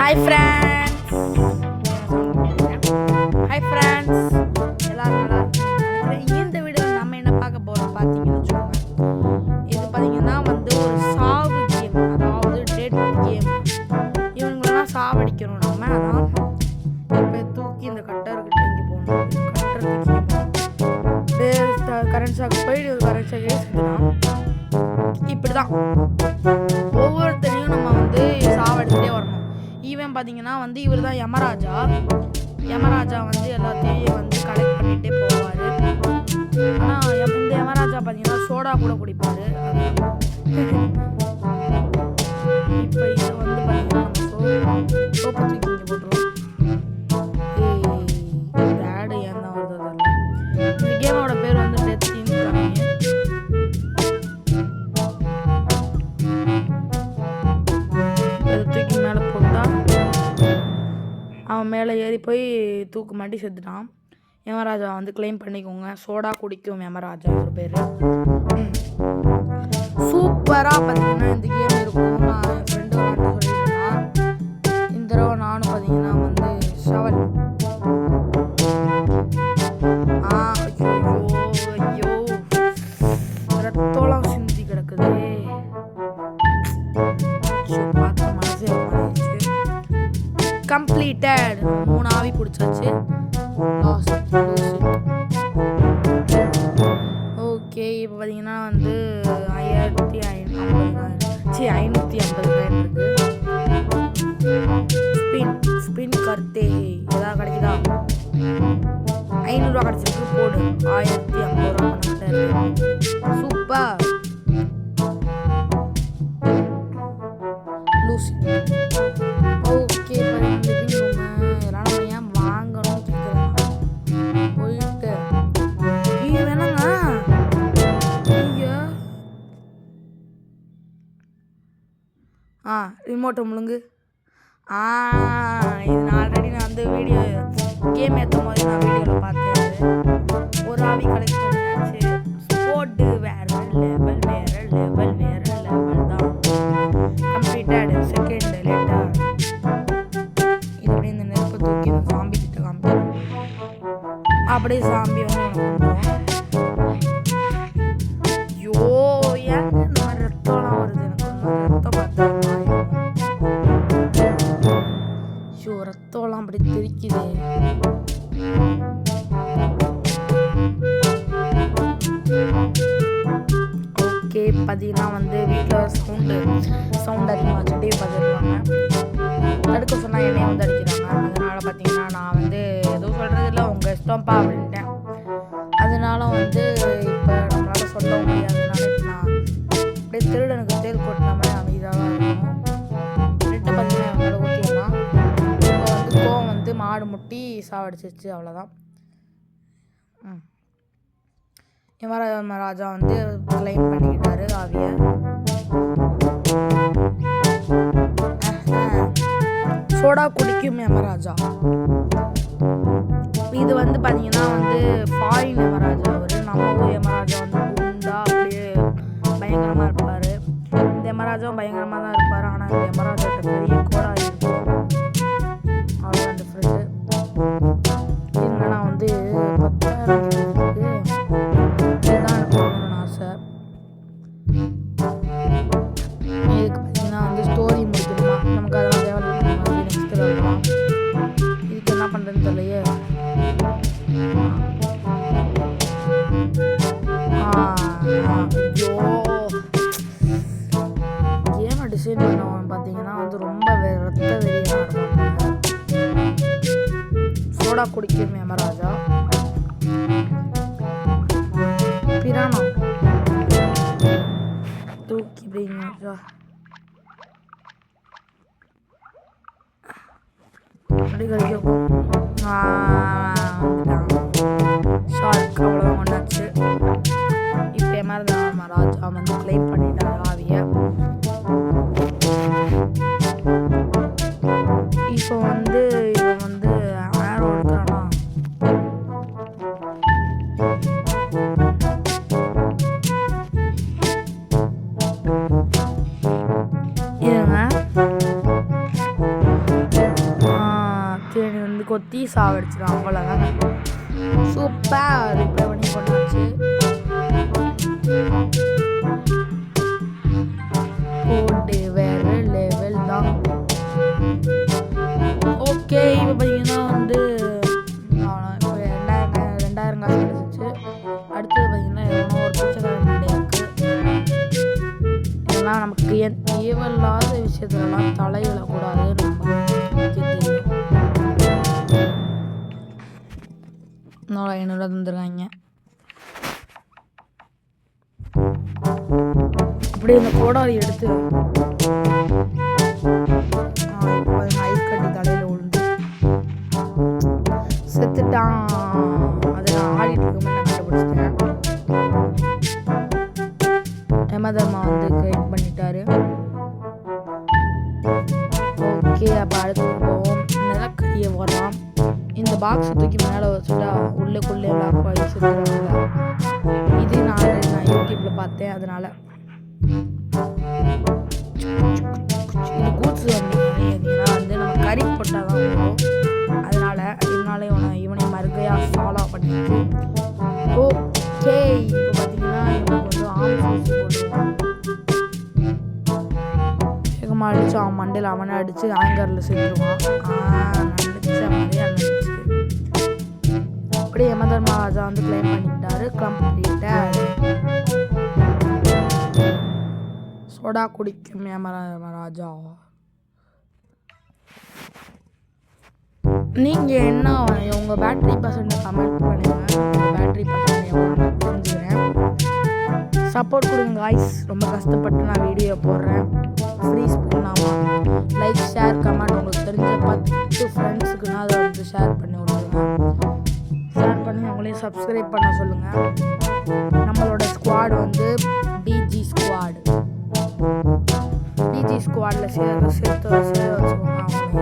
Hi friends, hi friends, எல்லாரும் நல்லா இருக்கீங்க. இந்த வீடியோவில் நம்ம என்ன பார்க்க போகிறோம் பார்த்தீங்கன்னு வச்சுக்கோங்க. இது பார்த்தீங்கன்னா ஒரு சாவு கேம், அதாவது டெட் கேம். இவங்களெல்லாம் சாவடிக்கணும் நம்ம. அதான் இப்போ தூக்கி இந்த கட்டர்கிட்ட இங்கே போகணும். கட்டர் தூக்கி கரண்ட் ஷாக் போயிட்டு ஒரு கரண்ட் ஷாக்கே செஞ்சுக்கலாம். இப்படி தான் ஒவ்வொருத்தரையும் நம்ம சாவடிச்சுட்டே வரணும். ஈவன் பார்த்தீங்கன்னா இவர் தான் யமராஜா. யமராஜா எல்லாத்தையும் கலெக்ட் பண்ணிகிட்டே போவார். ஆனால் இந்த யமராஜா பார்த்தீங்கன்னா சோடா கூட குடிப்பார். இப்போ இதை பார்த்தீங்கன்னா நம்ம சோப்பு தூக்கி இங்கே போட்டுருவோம். ஆடு ஏன் தான் வருது அதில். இந்த கேமோட பேர் டெத் இன்காமிங். தூக்கி மேலே போட்டால் அவன் மேலே ஏறி போய் தூக்கு மாட்டி செத்துட்டான். யமராஜா கிளைம் பண்ணிக்கோங்க. சோடா குடிக்கும் யமராஜா ஒரு பேர். சூப்பராக பார்த்தீங்கன்னா இந்த கேம் இருக்கும். நான் என் ஃப்ரெண்டு சொல்லியிருந்தான். இந்த தடவை நானும் பார்த்தீங்கன்னா ஷவல் ஐயோ ரத்தோலாம் சிந்தி கிடக்குது. கம்ப்ளீட்டட். 3 ஆவி பிடிச்சாச்சு. ஓகே, இப்போ பார்த்தீங்கன்னா 550 இருக்கு. ஸ்பின் கர்த்தே ஏதாவது கிடைக்குதா? 500 ரூபா கிடைச்சிருக்கு. போடு. 1050 ரூபா பண்ணிட்டு இருக்கு. சூப்பர். லூசி. ஓகே, இதெல்லாம் நம்ம ஏன் வாங்கணும் கேட்குறேன். போயிட்டு வேணாங்க. ரிமோட்டை முழுங்கு. இது நான் ஆல்ரெடி வீடியோ கேம் ஏற்றும் போது நான் வீடியோவில் பார்த்தேன். ஒரு ஆவி கலெக்ட் பண்ணியாச்சு. ஸ்போர்ட்டு வேறு லெவல் தான். கம்ப்ளீட்டட். செகண்ட் லேட்டாக இது அப்படியே இந்த நெருப்பை தூக்கி இந்த சாம்பி கிட்ட காமிக்கிறோம். அப்படியே சாம்பி ஐயோ ஏன் இந்த மாதிரி ரத்தம்லாம் வருது? எனக்கு ரத்தம் பார்த்தா ஐயோ ரத்தம்லாம் அப்படி தெரிக்குது. ஓகே, பார்த்தீங்கன்னா வீட்டில் சவுண்ட் அதிகமாக வச்சு டிவி பார்த்துருவாங்க. தடுக்க சொன்னால் என்னையும் அடிக்கிறாங்க. அதனால் பார்த்தீங்கன்னா நான் எதுவும் சொல்கிறது இல்லை, உங்கள் இஷ்டம்ப்பா அப்படின்ட்டேன். அதனால இப்போ நம்மளால் சொல்ல முடியாததுனால நான் அப்படியே திருடனுக்கு தேர் கொட்டின மாதிரி அமைதியாக தான் இருக்கணும். நெட்டை பார்த்தீங்கன்னா அவங்களோட ஊற்றிடலாம். இப்போ கோவம் மாடு முட்டி சாவடிச்சிச்சு. அவ்வளோதான். யமராஜா கிளைம் பண்ணிக்கிட்டாரு ஆவியை. சோடா குடிக்கும் யமராஜா. இது பார்த்தீங்கன்னா ஃபாரின் யமராஜா. நம்ம ஊர் யமராஜா குண்டா அப்படியே பயங்கரமாக இருப்பார். இந்த யமராஜாவும் பயங்கரமாக தான் இருப்பார். ஆனால் இந்த யமராஜா பெரிய கோடா இருக்கும். அவ்வளோதான் டிஃப்ரெண்ட்டு. இல்லைன்னா 10,000 இதுதான் எனக்கு வாங்கணும்னு ஆசை. இதுக்கு பார்த்தீங்கன்னா ஸ்டோரி முடிக்கணுமா? நமக்கு அதெல்லாம் தேவையில்லை. நெக்ஸ்ட் வரலாம். இதுக்கு என்ன பண்ணுறதுன்னு தெரியலையே. ஐயோ கேமை டிசைன் பண்ணவன் பார்த்தீங்கன்னா ரொம்ப ரத்த வெறியாக இருப்பாங்க. சோடா குடிக்கும் யமராஜா. பிரானா தூக்கி இப்படிங்க அப்படி கழிக்கும். ஷார்க் அவ்வளோதான் கொண்டாச்சு. இப்போ யமராஜா கிளைம் பண்ணிட்டாரு ஆவியை. இப்போ இவன் ஆரோ எடுக்கிறானா? இருங்க. கொத்தி சாவடிச்சிடும். அவ்வளோதாங்க. சூப்பர். ரிப்ளை பண்ணி கொண்டாச்சு. கோடு வேறு லெவல் தான். ஓகே, இப்போ பார்த்தீங்கன்னா வந்து இப்போ 2000 காசு கிடச்சிச்சு. அடுத்தது பார்த்தீங்கன்னா எவ்வளோ ஒரு பிச்சைக்கார மண்டே இருக்குது. இதெல்லாம் நமக்கு தேவையில்லாத விஷயத்துலலாம் தலையிடக்கூடாது. நமக்கு தெரியும். 500 தந்துருக்காங்க. அப்படியே இந்த கோடாரி எடுத்து ஐஸ் கட்டி தலையில் விழுந்து செத்துட்டான். அதை நான் ஆடிட்டு இருக்கும்போது நான் கண்டுபிடிச்சிட்டேன். யமதர்மா வந்து கிரைண்ட் பண்ணிட்டாரு. ஓகே, அப்போ அடுத்து போவோம். நிலக்கரியை வரலாம். இந்த பாக்ஸை தூக்கி மேலே வச்சுட்டா உள்ளுக்குள்ளே லாக் ஆகி செத்துறாங்க. இது நான் யூடியூப்பில் பார்த்தேன். அதனால இது கூட்ஸ் வந்தீங்கன்னா வந்து நம்ம கறி போட்டால் தான் வரும். இதனால இவனை மறுகையாக ஃபாலோ பண்ணிட்டு ஓகே. இப்போ பார்த்தீங்கன்னா இவனுக்கு வந்து ஆம்ஸ் ஊசி போட்டுருவான். வேகமாக அடித்து அவன் மண்டையில் அவனை அடித்து ஆங்கரில் செத்துருவான். நடிச்ச மாதிரியே நடிச்சு அப்படியே யமதர்மா ராஜா வந்து கிளைம் பண்ணிட்டாரு. கம்ப்ளீட்டட். சோடா குடிக்கும் யமராஜா. நீங்கள் என்ன உங்கள் பேட்ரி பர்சன்ட் கமெண்ட் பண்ணுங்கள். பேட்ரி பர்சன்ட் எவ்வளோ தெரிஞ்சுக்கிறேன். சப்போர்ட் கொடுங்க காய்ஸ். ரொம்ப கஷ்டப்பட்டு நான் வீடியோ போடுறேன். ஃப்ரீ ஸ்பூனாமா லைக் ஷேர் கமெண்ட் உங்களுக்கு தெரிஞ்ச 10 ஃப்ரெண்ட்ஸுக்குன்னா அதை வந்து ஷேர் பண்ணி விட்ருங்க. ஷேர் பண்ணி அவங்களையும் சப்ஸ்கிரைப் பண்ண சொல்லுங்கள். நம்மளோட ஸ்குவாட் வந்து டிஜி ஸ்குவாடு. டிஜி ஸ்குவாடில் சேர்த்து வச்சுக்கோங்க. அவங்க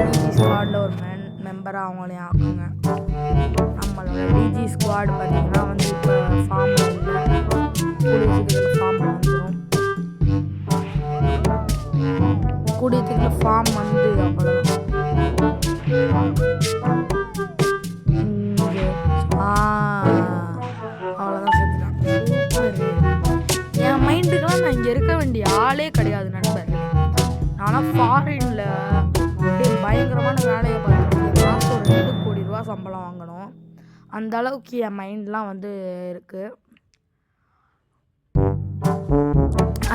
டிஜி ஸ்குவாடில் ஒரு மெம்பராக அவங்களையும் ஆக்குங்க. நம்மளோட டிஜி ஸ்குவாடு பார்த்திங்கன்னா வந்து இப்போ ஃபார்மில் இல்லை. கூடிய சீக்கிரத்தில் ஃபார்மில் வந்துடும். கூடிய சீக்கிரத்தில் ஃபார்ம் வந்து அவ்வளோதான். அவ்வளோதான் செத்துட்டான். என் மைண்டுக்கெல்லாம் நான் இங்கே இருக்க வேண்டிய ஆளே கிடையாது நண்பர்களே. நான்லாம் ஃபாரினில் அப்படியே பயங்கரமான வேலையை பார்த்துருக்கேன். மாதம் ஒரு 2 கோடி ரூபா சம்பளம் வாங்கணும். அந்த அளவுக்கு என் மைண்ட்லாம் வந்து இருக்குது.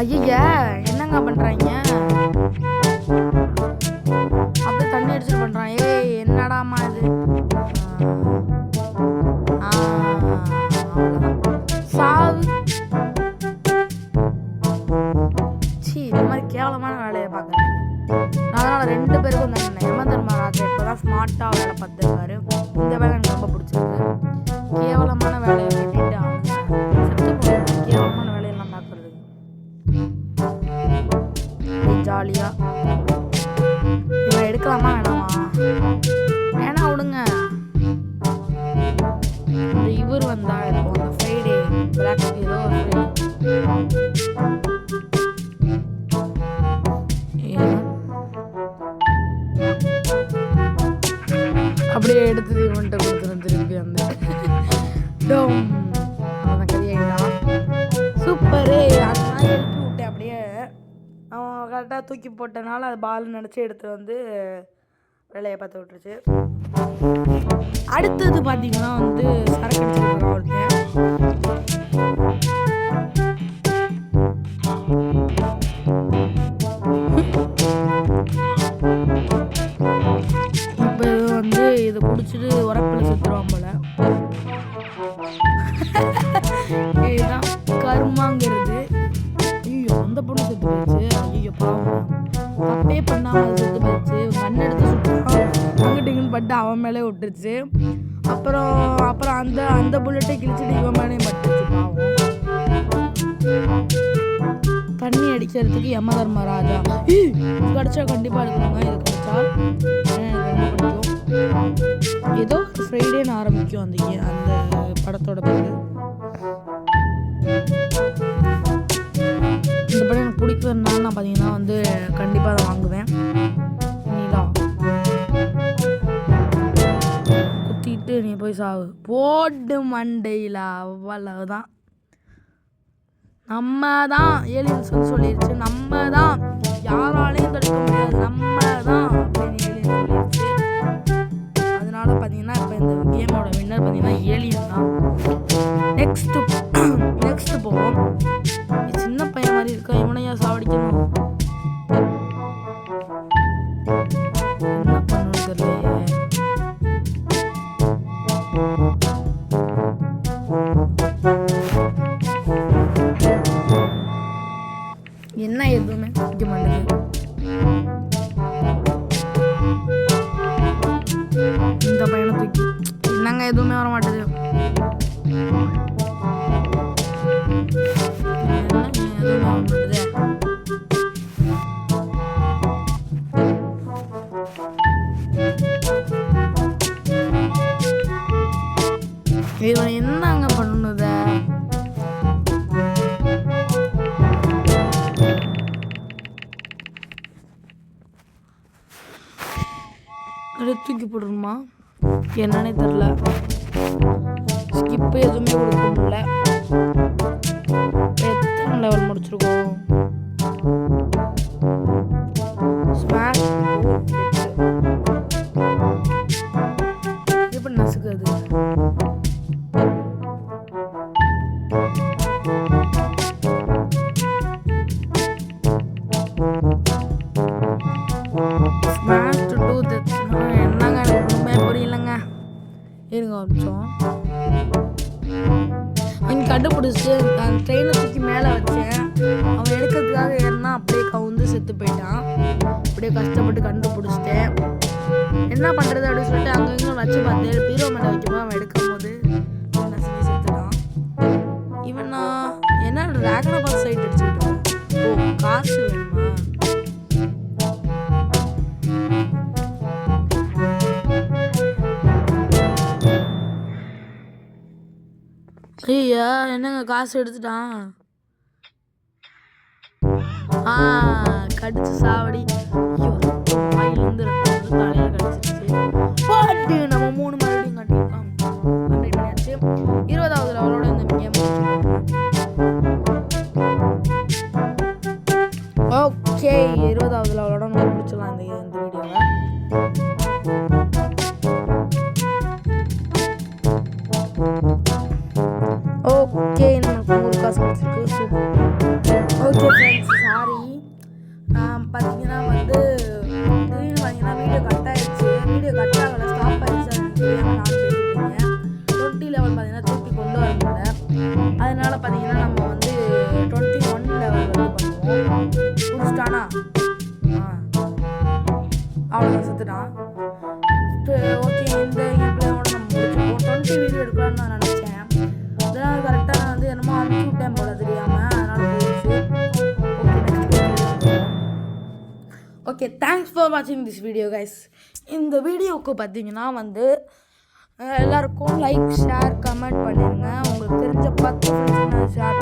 ஐயா என்னங்க பண்ணுறாங்க? அப்படியே தண்ணி அடிச்சுட்டு பண்ணுறான். ஏய் என்னடாமா இது? சாவு. இந்த மாதிரி கேவலமான வேலையை பார்க்குறேன். அதனால் 2 பேருக்கும் தான் யமதர்மா ராஜா இப்போ தான் ஸ்மார்ட்டாக வேலை பார்த்துருக்காரு. இந்த வேலை எனக்கு ரொம்ப பிடிச்சிருக்கு. கேவலமான வேலையை கட்டிட்டு அவங்க செத்து போடுறது. கேவலமான வேலையெல்லாம் பார்க்குறது ஜாலியாக. இவன் எடுக்கலாமா வேணாமா? வேணா விடுங்க. இந்த இவர் வந்தா இருக்கும் அந்த ஃப்ரைடே பிளாக் ஏதோ ஒரு அப்படியே எடுத்து இவன்ட்ட கொடுத்துரும் திருப்பி அந்த அவன் கதையாயிட்டான். சூப்பரு. அதெல்லாம் எழுப்பி விட்டேன். அப்படியே அவன் கரெக்டாக தூக்கி போட்டனால அது பால் நினச்சி எடுத்துகிட்டு வந்து வேலையை பார்த்து விட்டுருச்சு. அடுத்தது பார்த்தீங்கன்னா வந்து சரக்கு அடிச்சுருக்கான் ஒருத்தன். இப்போ வந்து இதை குடிச்சிட்டு உரப்பில் செத்துருவான் போல. இதுதான் கர்மாங்கிறது. ஐயோ அந்த பொண்ணு செத்து போயிடுச்சு. ஐயோ பாவம், தப்பே பண்ணாமல் அது செத்து போயிடுச்சு. கண் எடுத்து சுட்டான். அங்கிட்டு பட்டு அவன் மேலே விட்டுருச்சு. அப்புறம் அந்த புல்லட்டை கிழிச்சிட்டு இவன் மேலே பட்டுருச்சு. பாவம். தண்ணி அடிக்கிறதுக்கு யமதர்மா ராஜா இது கிடச்சா கண்டிப்பாக எடுக்கணுங்க. இது கிடச்சா எனக்கு ரொம்ப பிடிக்கும். ஏதோ ஃப்ரைடேன்னு ஆரம்பிக்கும் அந்த படத்தோட பேர். இந்த படம் எனக்கு பிடிக்கிறதுனால நான் பார்த்தீங்கன்னா வந்து கண்டிப்பாக அதை வாங்குவேன். நீலா போய் சாவு போட்டு மண்டையில் அவ்வளவுதான். நம்ம தான் ஏலியன்ஸ் சொல்லிடுச்சு, நம்ம தான் யாராலையும் தடுக்க முடியாது, நம்ம தான் அப்படின்னு ஏலியன் சொல்லிடுச்சு. அதனால பார்த்தீங்கன்னா இப்போ இந்த கேமோட வின்னர் பார்த்தீங்கன்னா ஏலியன் தான். நெக்ஸ்ட் போவோம். சின்ன பையன் மாதிரி இருக்கா, இவனையா சாவடிக்கணும்? என்ன பண்ணணும் தெரியலையே. என்ன எதுவுமே பிடிக்க மாட்டேங்குது. இந்த பையனை தூக்கி என்னங்க எதுவுமே வர மாட்டேது. இவன் என்னங்க பண்ணுத? தூக்கி போடணுமா என்னன்னே தெரில. ஸ்கிப்பு எதுவுமே கொடுக்க முடியல. எத்தனை லெவல் முடிச்சிருக்கோம்? ஸ்மாஷ் எப்படி நசுக்குது? என்னங்க எனக்கு புரியலங்க. இருங்க ஒரு நிமிஷம். அங்கே கண்டுபிடிச்சிட்டு அந்த ட்ரெயினை தூக்கி மேலே வச்சேன். அவன் எடுக்கிறதுக்காக ஏறினா அப்படியே கவுந்து செத்து போயிட்டான். அப்படியே கஷ்டப்பட்டு கண்டுபிடிச்சிட்டேன். என்ன பண்ணுறது அப்படின்னு சொல்லிட்டு அங்கங்கே வச்சு பார்த்தேன். பீரோ மேலே வைக்கும்போது அவன் எடுக்கும் போது நசுக்கி செத்துட்டான். இவன் நான் என்ன ட்ராகனை பார்த்து சைட் அடிச்சுக்கிட்டேன். ஓ காசு வேணுமா? ஐயா என்னங்க காசு எடுத்துட்டான். கடிச்சு சாவடி. வாயிலிருந்து தலையில கடிச்சிருச்சு. பாட்டு நம்ம 3 மறுபடியும் கண்டிப்பாக கம்ப்ளீட் பண்ணியாச்சு. 20வது லெவலோட இந்த கேம் ஓகே. 20வது லெவலோட நம்ம முடிச்சிடலாம் இந்த வீடியோவை. ஓகே நமக்கு 100 காசு கிடச்சிருக்கு. Okay friends, sorry. பார்த்தீங்கன்னா திடீர்னு பார்த்தீங்கன்னா வீடியோ கட் ஆகிடுச்சு. வீடியோ கட் ஆகலை, ஸ்டாப் ஆகிடுச்சு. அது தெரியாமல் நான் பேசிட்டுருக்கேன். 20 லெவல் பார்த்தீங்கன்னா தூக்கி கொண்டு வர முடியல. அதனால் பார்த்தீங்கன்னா நம்ம 21 லெவல் பண்ணுவோம். முடிச்சிட்டானா? அவ்வளோதான், செத்துட்டான். ஓகே, இந்த கேம்லேயோட நம்ம முடிச்சுப்போம். 20 வீடியோ எடுக்கலாம்னு நான் நினச்சேன். அதனால் கரெக்டாக நான் என்னமோ அனுப்பிச்சு விட்டேன் போல தெரியாமல். அதனால் போயிடுச்சு. ஓகே, தேங்க்ஸ் ஃபார் வாட்சிங் திஸ் வீடியோ கைஸ். இந்த வீடியோவுக்கு பார்த்தீங்கன்னா எல்லாருக்கும் லைக், ஷேர், கமெண்ட் பண்ணிடுங்க. உங்களுக்கு தெரிஞ்ச 10 ஃப்ரெண்ட்ஸ் ஷேர்